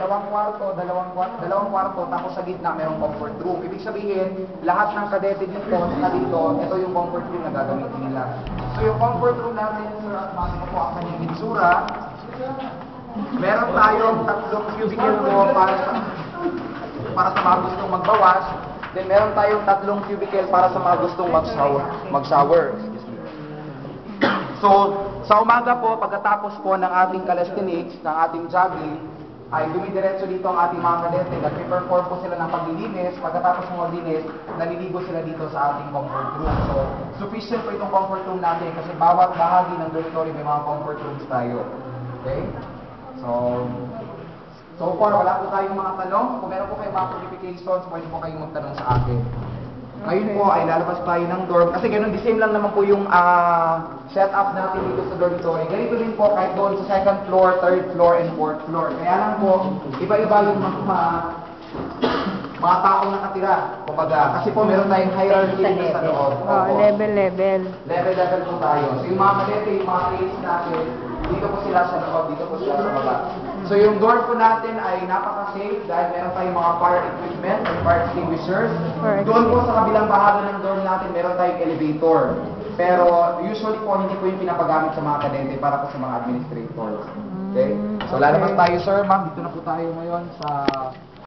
dalawang kwarto, tapos sa gitna merong comfort room. Ibig sabihin, lahat ng kadete dito, na dito, ito yung comfort room na gagamitin nila. So yung comfort room natin, sir, at makikita po ang kanyang itsura. Meron tayong 3 cubicle po para sa mga gustong magbawas. Then meron tayong 3 cubicle para sa mga gustong mag-shower. So, sa umaga po, pagkatapos po ng ating calisthenics, ng ating jogging, ay dumidiretso dito ang ating mga kadete. Nag-perform po sila ng paglilinis. Pagkatapos ng maglinis, naliligo sila dito sa ating comfort room. So, sufficient po itong comfort room natin kasi bawat bahagi ng dormitory may mga comfort rooms tayo. Okay? So far, wala po tayong mga tanong. Kung meron po kayong mga qualifications, pwede po kayong magtanong sa akin. Ngayon po ay lalabas tayo ng dorm. Kasi ganun, the same lang naman po yung setup natin dito sa dormitory. Ganito din po kahit doon sa 2nd floor, 3rd floor, and 4th floor. Kaya lang po, iba-iba yung mga taong nakatira. Kumbaga, kasi po meron tayong hierarchy dito sa loob. Level. Level po tayo. So yung mga kadete, yung mga case natin, dito po sila sa loob, dito po sila sa baba. So yung door po natin ay napaka-safe dahil meron tayong mga fire equipment and fire extinguishers. Doon po sa kabilang bahagi ng door natin, meron tayong elevator. Pero usually po, hindi po yung pinapagamit sa mga kadete para po sa mga administrators. Okay? So lalabas tayo, sir, ma'am. Dito na po tayo ngayon sa